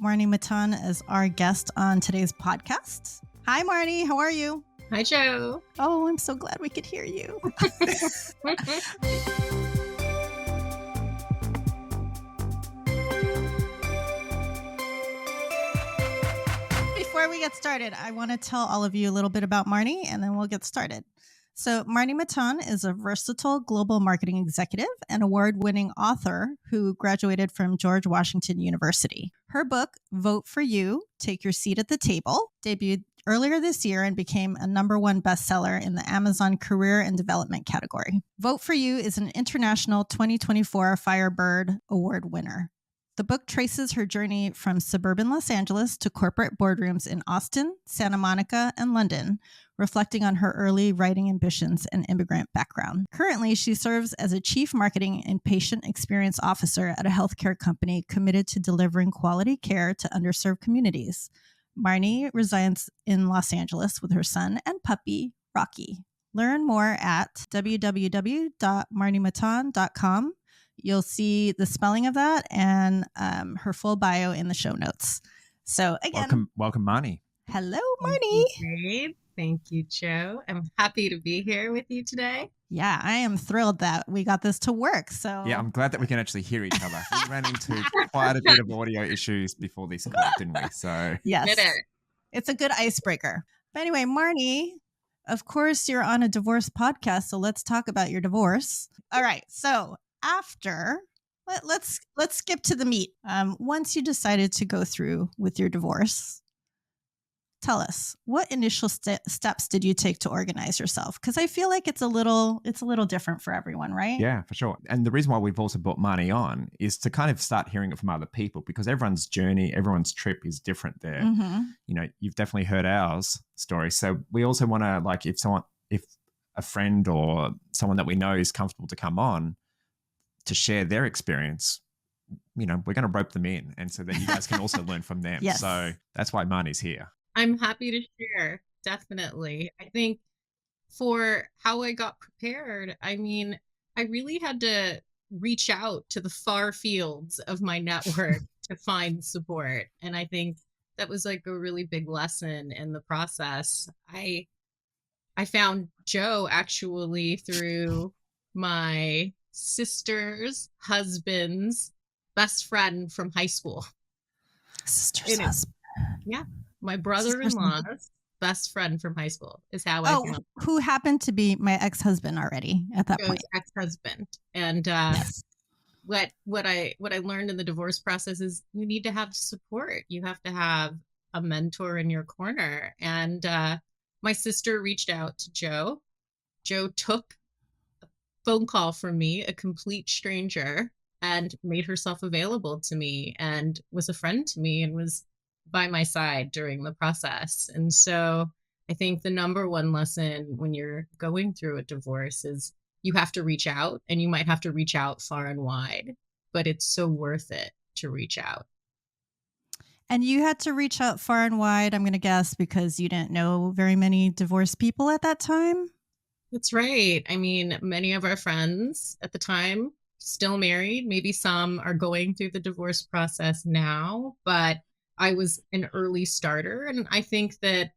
Marnie Maton as our guest on today's podcast. Hi, Marnie. How are you? Hi, Joe. Oh, I'm so glad we could hear you. Before we get started, I want to tell all of you a little bit about Marnie, and then we'll get started. So Marnie Maton is a versatile global marketing executive and award-winning author who graduated from George Washington University. Her book, Vote for You, Take Your Seat at the Table, debuted earlier this year and became a #1 bestseller in the Amazon Career and Development category. Vote for You is an international 2024 Firebird Award winner. The book traces her journey from suburban Los Angeles to corporate boardrooms in Austin, Santa Monica, and London, reflecting on her early writing ambitions and immigrant background. Currently, she serves as a chief marketing and patient experience officer at a healthcare company committed to delivering quality care to underserved communities. Marnie resides in Los Angeles with her son and puppy, Rocky. Learn more at www.marniematon.com. You'll see the spelling of that and her full bio in the show notes. So again, welcome, Marnie. Hello, Marnie. Thank you, Joe. I'm happy to be here with you today. Yeah, I am thrilled that we got this to work. So yeah, I'm glad that we can actually hear each other. We ran into quite a bit of audio issues before this call, didn't we? So yes, it's a good icebreaker. But anyway, Marnie, of course, you're on a divorce podcast, so let's talk about your divorce. All right, so let's skip to the meat. Once you decided to go through with your divorce, tell us, what initial steps did you take to organize yourself? Because I feel like it's a little different for everyone, right? Yeah, for sure. And the reason why we've also brought Marnie on is to kind of start hearing it from other people, because everyone's journey, everyone's trip is different there. Mm-hmm. You know, you've definitely heard our story. So we also want to, like, if a friend or someone that we know is comfortable to come on to share their experience, you know, we're going to rope them in, and so that you guys can also learn from them. Yes. So that's why Marnie's here. I'm happy to share. Definitely. I think for how I got prepared, I mean, I really had to reach out to the far fields of my network to find support. And I think that was like a really big lesson in the process. I found Joe actually through my sister's husband's best friend from high school. Sister's husband. Yeah. My brother-in-law's best friend from high school is how I found. Who happened to be my ex-husband already at that point. Ex-husband. And what I learned in the divorce process is you need to have support. You have to have a mentor in your corner. And my sister reached out to Joe. Joe took a phone call from me, a complete stranger, and made herself available to me and was a friend to me and was by my side during the process. And so I think the #1 lesson when you're going through a divorce is you have to reach out, and you might have to reach out far and wide, but it's so worth it to reach out. And you had to reach out far and wide, I'm going to guess, because you didn't know very many divorced people at that time? That's right. I mean, many of our friends at the time still married. Maybe some are going through the divorce process now, but I was an early starter. And I think that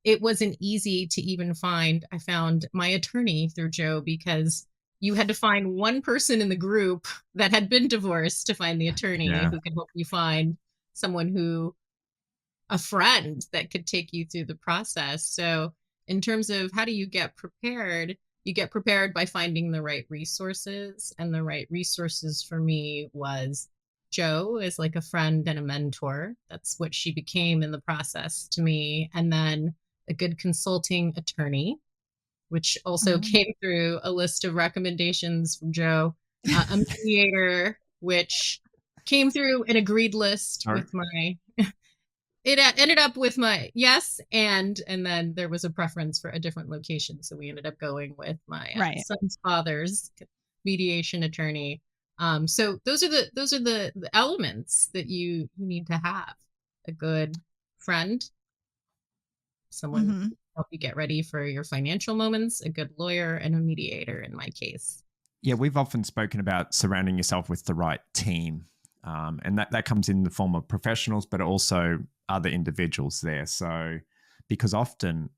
it wasn't easy to even find. I found my attorney through Joe, because you had to find one person in the group that had been divorced to find the attorney who could help you find a friend that could take you through the process. So in terms of how do you get prepared, you get prepared by finding the right resources. And the right resources for me was Joe is like a friend and a mentor. That's what she became in the process to me. And then a good consulting attorney, which also came through a list of recommendations from Joe, a mediator, which came through an agreed list with my, it ended up with my yes. And then there was a preference for a different location. So we ended up going with my son's father's mediation attorney. So those are the elements that you need to have: a good friend, someone who can help you get ready for your financial moments, a good lawyer, and a mediator in my case. Yeah, we've often spoken about surrounding yourself with the right team And that comes in the form of professionals, but also other individuals there. So because often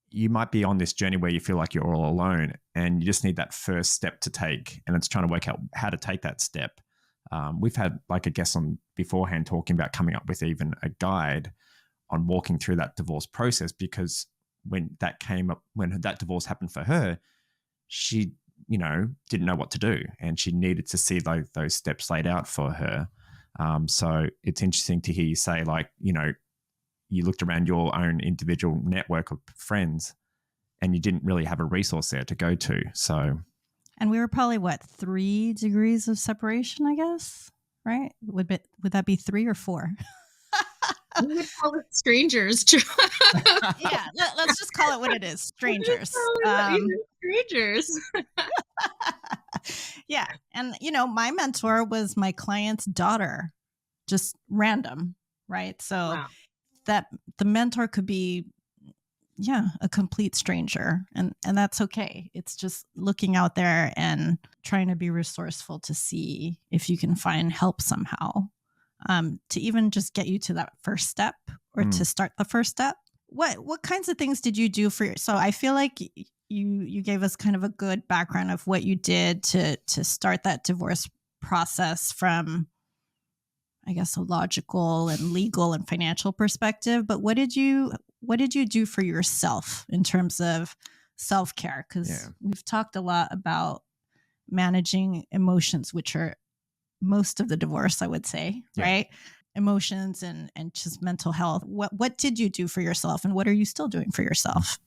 you might be on this journey where you feel like you're all alone and you just need that first step to take, and it's trying to work out how to take that step. We've had like a guest on beforehand talking about coming up with even a guide on walking through that divorce process, because when that came up, when that divorce happened for her, she, didn't know what to do, and she needed to see those steps laid out for her. So it's interesting to hear you say, like, you looked around your own individual network of friends and you didn't really have a resource there to go to. So, and we were probably 3 degrees of separation, I guess, right? Would that be 3 or 4? We would call it strangers. Yeah, let's just call it what it is, strangers. Strangers. Yeah, and my mentor was my client's daughter, just random, right? So Wow. that the mentor could be, a complete stranger, and that's okay. It's just looking out there and trying to be resourceful to see if you can find help somehow, to even just get you to that first step, or to start the first step. What kinds of things did you do so I feel like you gave us kind of a good background of what you did to start that divorce process from, I guess, a logical and legal and financial perspective. But what did you do for yourself in terms of self-care? Because we've talked a lot about managing emotions, which are most of the divorce, I would say, right? Emotions and just mental health. What did you do for yourself, and what are you still doing for yourself?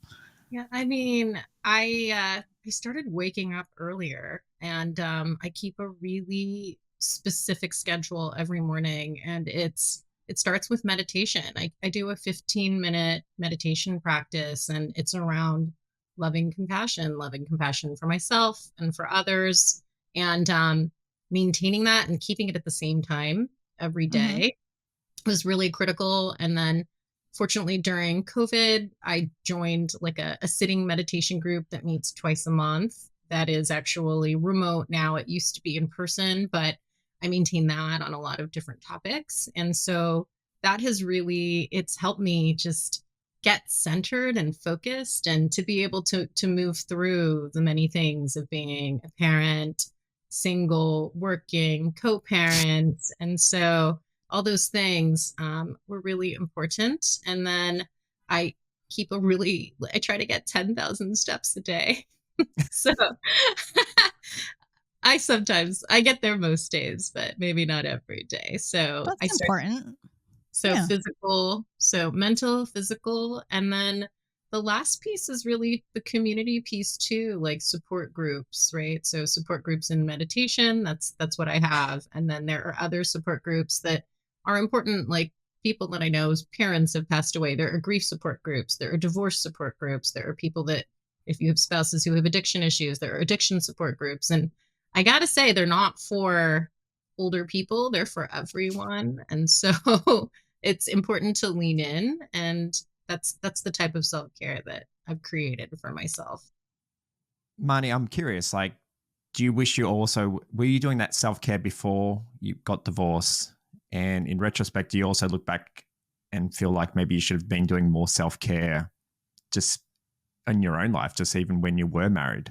Yeah, I mean, I started waking up earlier, and I keep a really specific schedule every morning, and it starts with meditation. I do a 15-minute meditation practice, and it's around loving compassion for myself and for others, and maintaining that and keeping it at the same time every day was really critical. And then fortunately during COVID, I joined like a sitting meditation group that meets twice a month. That is actually remote now. It used to be in person, but I maintain that on a lot of different topics. And so that has it's helped me just get centered and focused, and to be able to move through the many things of being a parent, single, working, co-parent. And so all those things were really important. And then I try to get 10,000 steps a day. So I get there most days, but maybe not every day. So That's important. Physical, so mental, physical. And then the last piece is really the community piece too, like support groups, right? So support groups in meditation, that's what I have. And then there are other support groups that are important, like people that I know's parents have passed away. There are grief support groups, there are divorce support groups, there are people that, if you have spouses who have addiction issues, there are addiction support groups. And I gotta say, they're not for older people, they're for everyone. And so it's important to lean in, and that's the type of self-care that I've created for myself. Marnie, I'm curious, like, do you wish were you doing that self-care before you got divorced? And in retrospect, do you also look back and feel like maybe you should have been doing more self-care just in your own life, just even when you were married,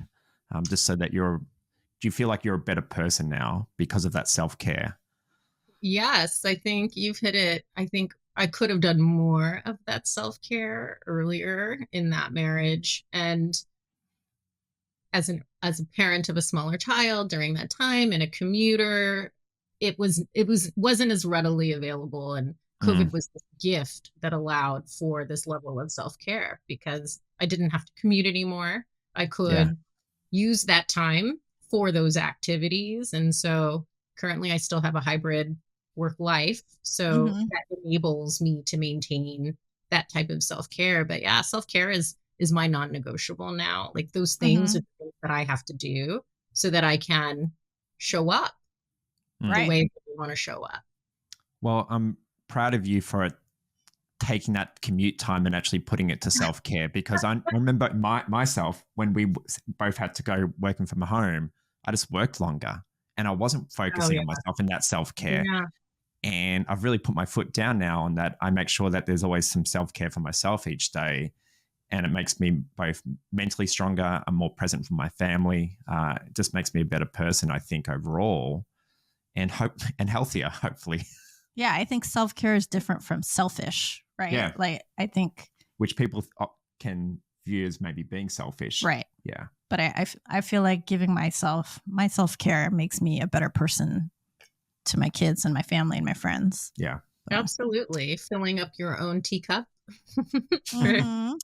just so that do you feel like you're a better person now because of that self-care? Yes, I think you've hit it. I think I could have done more of that self-care earlier in that marriage. And as a parent of a smaller child during that time, and a commuter, wasn't as readily available. And COVID was this gift that allowed for this level of self-care, because I didn't have to commute anymore. I could use that time for those activities. And so currently I still have a hybrid work life. So that enables me to maintain that type of self-care. But yeah, self-care is my non-negotiable now. Like those things are things that I have to do so that I can show up the way that I want to show up. Well, I'm proud of you for taking that commute time and actually putting it to self-care, because I remember myself when we both had to go working from home, I just worked longer. and I wasn't Oh, focusing yeah. on myself in that self-care. Yeah. And I've really put my foot down now on that. I make sure that there's always some self-care for myself each day. And it makes me both mentally stronger and more present for my family. It just makes me a better person, I think, overall, and healthier, hopefully. Yeah, I think self-care is different from selfish, right? Yeah. Like, I think, Which people can view as maybe being selfish. right. Yeah. But I feel like giving my self-care makes me a better person to my kids and my family and my friends. Yeah. Absolutely. Filling up your own teacup. Mhm.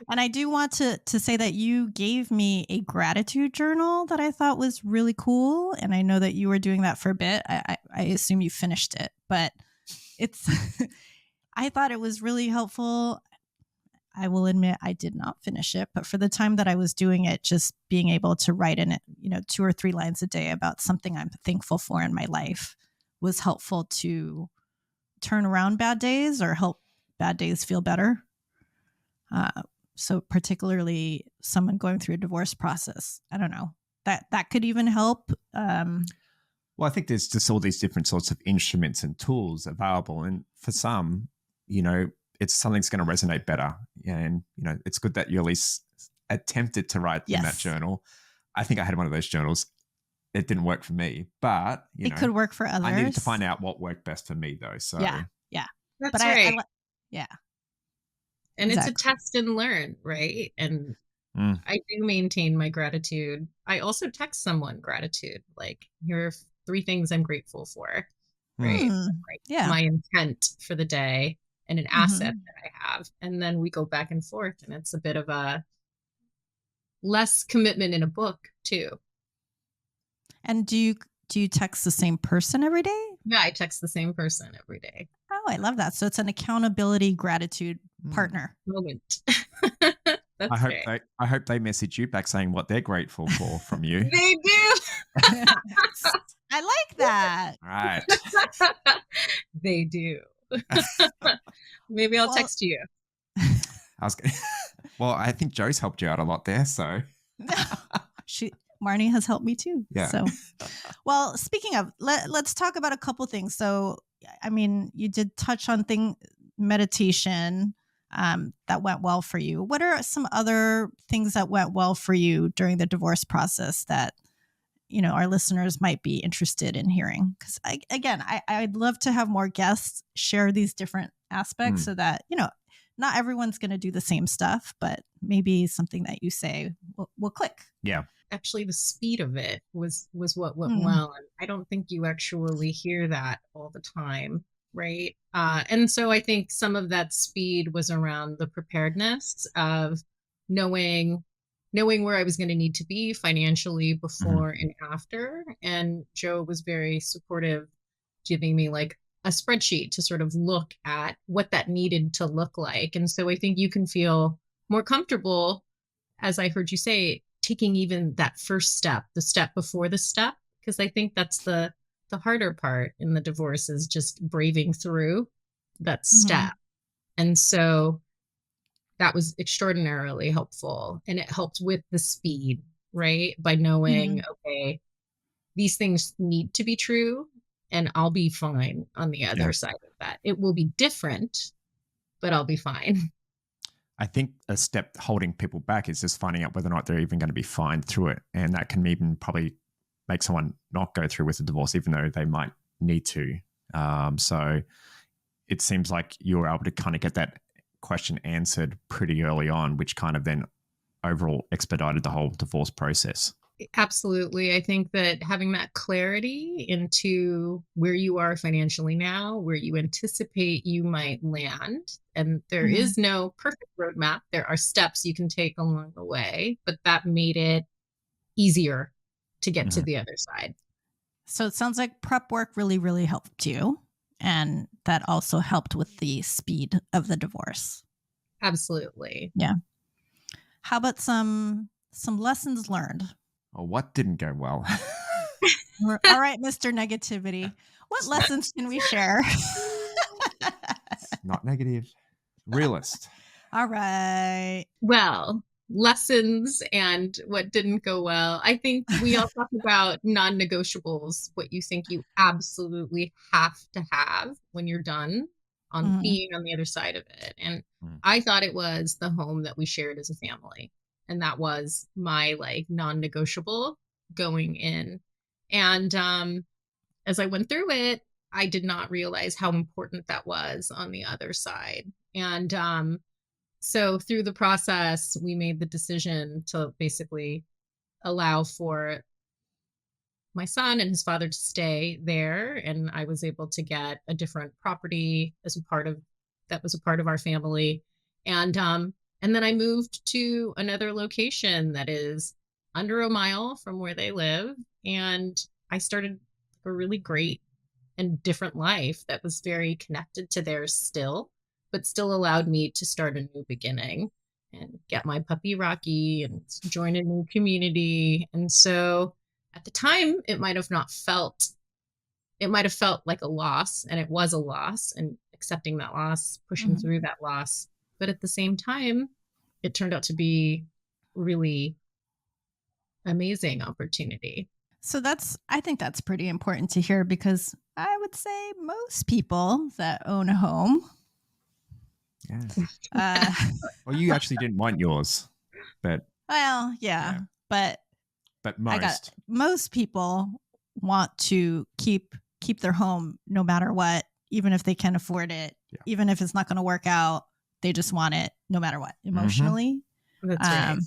And I do want to say that you gave me a gratitude journal that I thought was really cool. And I know that you were doing that for a bit. I assume you finished it, but it's, I thought it was really helpful. I will admit I did not finish it, but for the time that I was doing it, just being able to write in it, 2 or 3 lines a day about something I'm thankful for in my life was helpful to turn around bad days or help bad days feel better. So particularly someone going through a divorce process, I don't know, that could even help. Well, I think there's just all these different sorts of instruments and tools available. And for some, it's something's going to resonate better. And, it's good that you at least attempted to write in that Yes. journal. I think I had one of those journals. It didn't work for me, but, It could work for others. I needed to find out what worked best for me, though. So, Yeah. That's But right. yeah. And Exactly. it's a test and learn, right? And I do maintain my gratitude. I also text someone gratitude, like, here are 3 things I'm grateful for, right? Like Yeah. my intent for the day and an asset that I have. And then we go back and forth, and it's a bit of a less commitment in a book too. And do you text the same person every day? Yeah, I text the same person every day. Oh, I love that. So it's an accountability gratitude partner. Moment. I hope they message you back saying what they're grateful for from you. They do. I like that. All right. They do. Maybe I'll text you. Well, I think Joe's helped you out a lot there. So Marnie has helped me too. Yeah. So, well, speaking of, let's talk about a couple things. So, I mean, you did touch on meditation that went well for you. What are some other things that went well for you during the divorce process that, our listeners might be interested in hearing? Because I'd love to have more guests share these different aspects so that, not everyone's going to do the same stuff, but maybe something that you say will click. Yeah. Actually, the speed of it was what went well. And I don't think you actually hear that all the time, right? And so I think some of that speed was around the preparedness of knowing where I was going to need to be financially before and after. And Joe was very supportive, giving me like a spreadsheet to sort of look at what that needed to look like. And so I think you can feel more comfortable, as I heard you say, taking even that first step, the step before the step, because I think that's the harder part in the divorce is just braving through that step. And so that was extraordinarily helpful. And it helped with the speed, right? By knowing, okay, these things need to be true and I'll be fine on the other side of that. It will be different, but I'll be fine. I think a step holding people back is just finding out whether or not they're even going to be fine through it. And that can even probably make someone not go through with the divorce, even though they might need to. So it seems like you were able to kind of get that question answered pretty early on, which kind of then overall expedited the whole divorce process. Absolutely. I think that having that clarity into where you are financially now, where you anticipate you might land, and there is no perfect roadmap. There are steps you can take along the way, but that made it easier to get to the other side. So it sounds like prep work really, really helped you. And that also helped with the speed of the divorce. Absolutely. Yeah. How about some lessons learned? Oh, what didn't go well? All right, Mr. Negativity. What lessons can we share? Not negative. Realist. All right. Well, lessons and what didn't go well. I think we all talk about non-negotiables, what you think you absolutely have to have when you're done on Mhm. being on the other side of it. And Mm. I thought it was the home that we shared as a family. And that was my like non-negotiable going in. And as I went through it, I did not realize how important that was on the other side. And so through the process, we made the decision to basically allow for my son and his father to stay there. And I was able to get a different property as a part of that was a part of our family. And then I moved to another location that is under a mile from where they live. And I started a really great and different life that was very connected to theirs still, but still allowed me to start a new beginning and get my puppy Rocky and join a new community. And so at the time, it might have felt like a loss, and it was a loss, and accepting that loss, pushing Mhm. through that loss. But at the same time, it turned out to be really amazing opportunity. So I think that's pretty important to hear because I would say most people that own a home, Yeah. uh, Well, you actually didn't want yours, but well, Yeah. but most people want to keep their home no matter what, even if they can afford it, Yeah. even if it's not going to work out, they just want it no matter what, emotionally. That's right.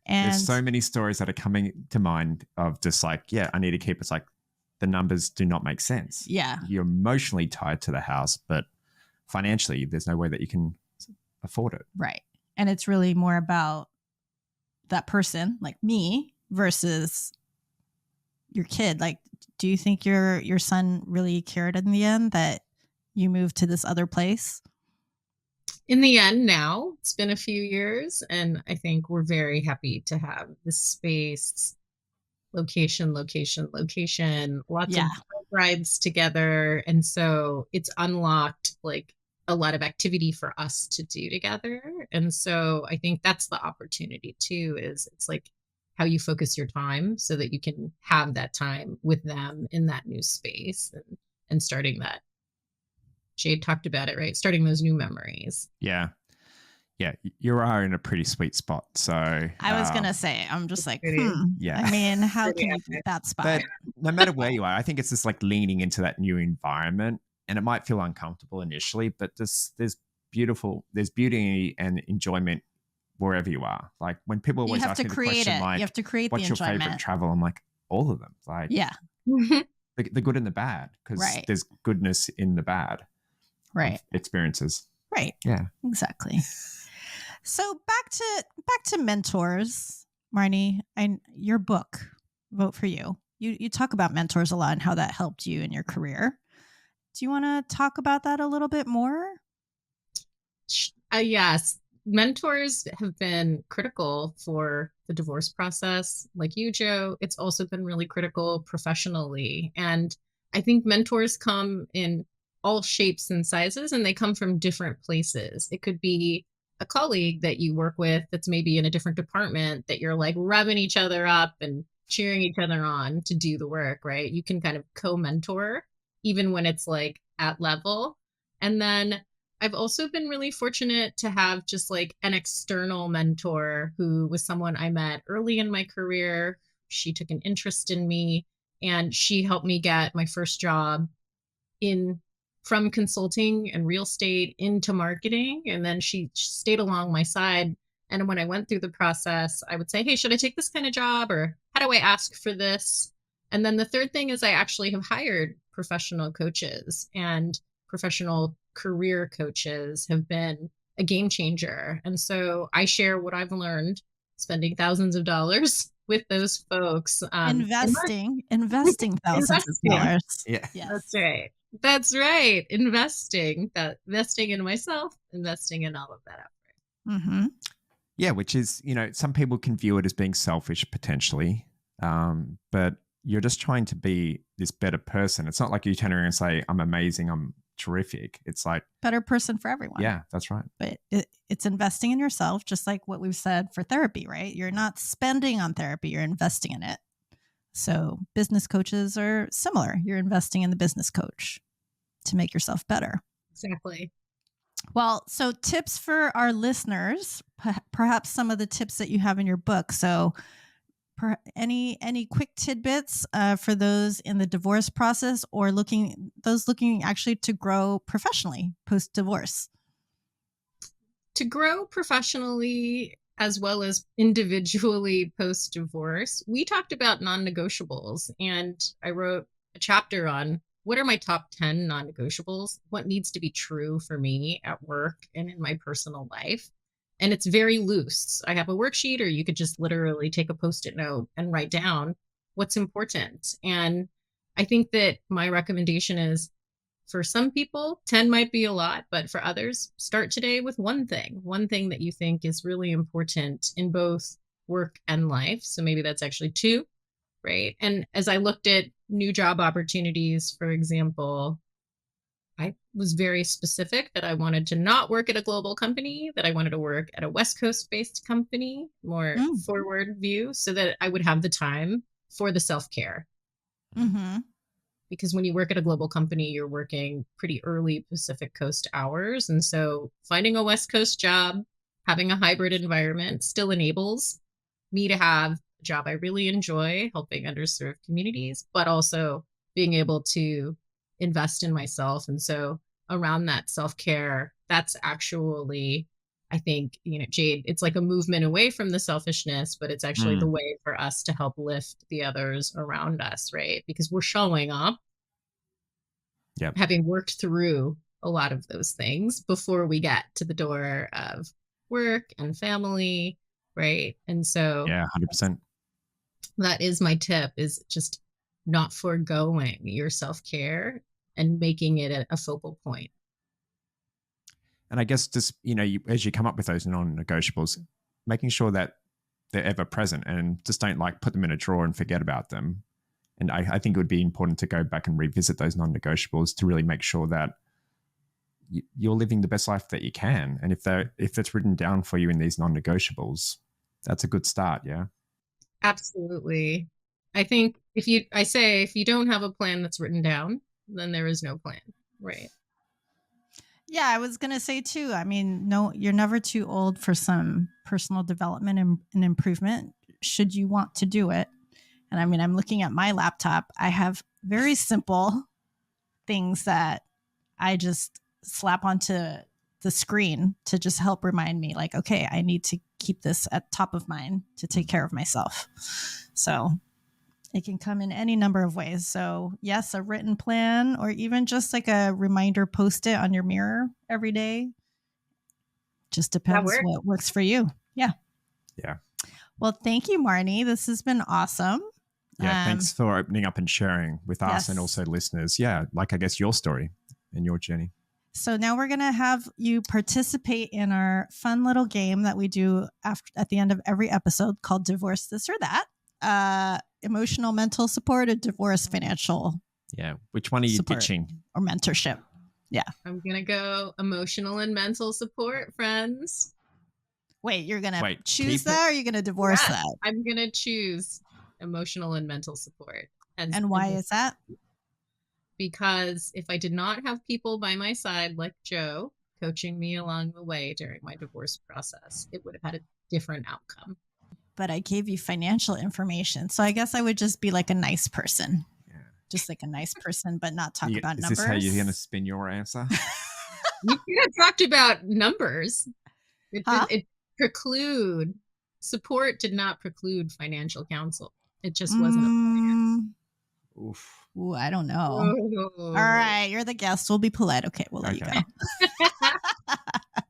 And there's so many stories that are coming to mind of just like, yeah, I need to keep. It's like the numbers do not make sense. yeah, You're emotionally tied to the house, but financially, there's no way that you can afford it. right. And it's really more about that person, like me, versus your kid. Like, do you think your son really cared in the end that you moved to this other place? In the end, now it's been a few years, and I think we're very happy to have the space, location, lots Yeah. of bike rides together. And so it's unlocked like a lot of activity for us to do together. And so I think that's the opportunity too, is it's like how you focus your time so that you can have that time with them in that new space, and starting that. Jade talked about it, right? Starting those new memories. Yeah. Yeah. You are in a pretty sweet spot. So I was gonna say, I'm just like, pretty- Yeah. I mean, how pretty can you beat that spot? But no matter where you are, I think it's just like leaning into that new environment, and it might feel uncomfortable initially, but there's beauty and enjoyment wherever you are. Like when people You always have ask to me the create question, it. like, You have to create the what's your favorite enjoyment. travel? I'm like, all of them. Like, Yeah, the good and the bad, because Right. there's goodness in the bad of right, experiences. right. Yeah. Exactly. So back to mentors, Marnie. And your book, Vote for You. You talk about mentors a lot and how that helped you in your career. Do you want to talk about that a little bit more? Yes, mentors have been critical for the divorce process. Like you, Joe, it's also been really critical professionally. And I think mentors come in all shapes and sizes, and they come from different places. It could be a colleague that you work with that's maybe in a different department that you're like rubbing each other up and cheering each other on to do the work, right? You can kind of co-mentor even when it's like at level. And then I've also been really fortunate to have just like an external mentor who was someone I met early in my career. She took an interest in me, and she helped me get my first job in from consulting and real estate into marketing. And then she stayed along my side. And when I went through the process, I would say, hey, should I take this kind of job, or how do I ask for this? And then the third thing is I actually have hired professional coaches, and professional career coaches have been a game changer. And so I share what I've learned spending thousands of dollars with those folks. Investing thousands of dollars. Yeah. Yes. That's right. That's right. Investing in myself, investing in all of that effort. Mm-hmm. Yeah, which is, some people can view it as being selfish potentially, but you're just trying to be this better person. It's not like you turn around and say, I'm amazing, I'm terrific. It's like, better person for everyone. yeah, that's right. But it's investing in yourself, just like what we've said for therapy, right? You're not spending on therapy, you're investing in it. So business coaches are similar. You're investing in the business coach to make yourself better. Exactly. Well, so tips for our listeners, perhaps some of the tips that you have in your book. So any quick tidbits for those in the divorce process or looking actually to grow professionally post-divorce? To grow professionally as well as individually post-divorce, we talked about non-negotiables, and I wrote a chapter on what are my top 10 non-negotiables, what needs to be true for me at work and in my personal life. And it's very loose. I have a worksheet, or you could just literally take a Post-it note and write down what's important. And I think that my recommendation is, for some people, 10 might be a lot, but for others, start today with one thing that you think is really important in both work and life. So maybe that's actually 2, right? And as I looked at new job opportunities, for example, I was very specific that I wanted to not work at a global company, that I wanted to work at a West Coast based company, more forward view, so that I would have the time for the self-care. Mm-hmm. Because when you work at a global company, you're working pretty early Pacific Coast hours. And so finding a West Coast job, having a hybrid environment still enables me to have a job I really enjoy, helping underserved communities, but also being able to invest in myself. And so around that self-care, that's actually, I think, Jade, it's like a movement away from the selfishness, but it's actually the way for us to help lift the others around us, right? Because we're showing up, having worked through a lot of those things before we get to the door of work and family, right? And so 100%. That is my tip, is just not foregoing your self-care and making it a focal point. And I guess just, as you come up with those non-negotiables, making sure that they're ever present, and just don't put them in a drawer and forget about them. And I think it would be important to go back and revisit those non-negotiables to really make sure that you're living the best life that you can. And if that's written down for you in these non-negotiables, that's a good start. Yeah. Absolutely. I think if you don't have a plan that's written down, then there is no plan, right? Yeah, I was going to say too, no, you're never too old for some personal development and improvement should you want to do it. And I'm looking at my laptop. I have very simple things that I just slap onto the screen to just help remind me, okay, I need to keep this at top of mind to take care of myself. So it can come in any number of ways. So yes, a written plan, or even just a reminder Post-it on your mirror every day. Just depends what works for you. Yeah. Yeah. Well, thank you, Marnie. This has been awesome. Yeah. Thanks for opening up and sharing with us and also listeners. Yeah. I guess your story and your journey. So now we're going to have you participate in our fun little game that we do at the end of every episode called Divorce This or That. Emotional mental support, or divorce financial. Yeah. Which one are you pitching? Or mentorship. Yeah. I'm going to go emotional and mental support, friends. Wait, you're going to choose that, or are you going to divorce that? I'm going to choose emotional and mental support. And why is that? Because if I did not have people by my side like Joe coaching me along the way during my divorce process, it would have had a different outcome. But I gave you financial information. So I guess I would just be a nice person. Yeah. Just a nice person, but not talk about numbers. Is this how you're going to spin your answer? You could have talked about numbers. Support did not preclude financial counsel. It just wasn't a plan. Oof. Ooh, I don't know. All right, you're the guest. We'll be polite. Okay, we'll let you go.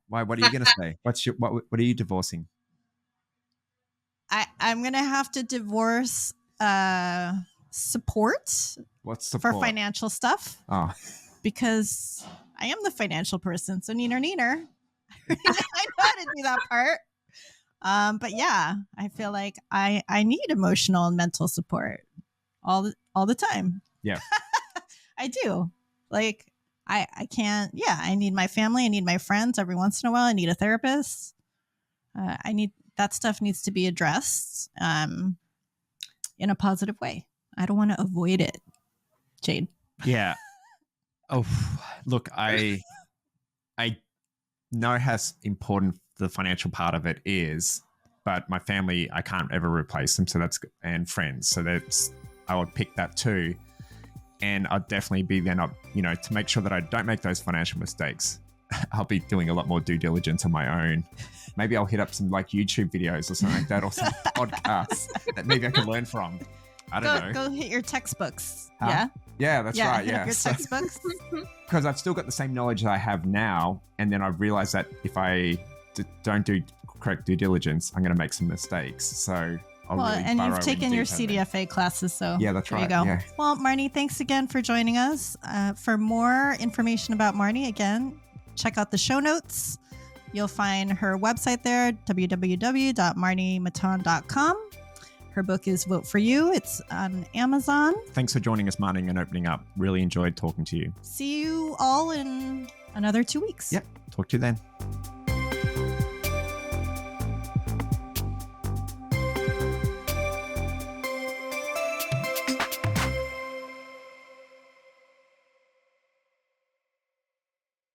Why? What are you going to say? What are you divorcing? I'm going to have to divorce support. What's support? For financial stuff. Oh. Because I am the financial person. So neener. I know how to do that part. But yeah, I feel like I need emotional and mental support all the time. Yeah. I do. I can't, I need my family. I need my friends every once in a while. I need a therapist. That stuff needs to be addressed in a positive way. I don't want to avoid it, Jade. Yeah. Oh, look, I know how important the financial part of it is, but my family, I can't ever replace them. So that's, and friends. So I would pick that too. And I'd definitely be then up, to make sure that I don't make those financial mistakes. I'll be doing a lot more due diligence on my own. Maybe I'll hit up some like YouTube videos or something like that, or some podcasts that maybe I can learn from. I don't know. Go hit your textbooks. Huh? Yeah. Yeah, that's right. Hit Yeah. up your textbooks. Because I've still got the same knowledge that I have now. And then I've realized that if I don't do correct due diligence, I'm going to make some mistakes. So and you've taken your CDFA classes, so yeah, that's right. There you go. Yeah. Well, Marnie, thanks again for joining us. For more information about Marnie, again, check out the show notes. You'll find her website there, www.marniematon.com. Her book is Vote for You. It's on Amazon. Thanks for joining us, Marnie, and opening up. Really enjoyed talking to you. See you all in another 2 weeks. Yep. Talk to you then.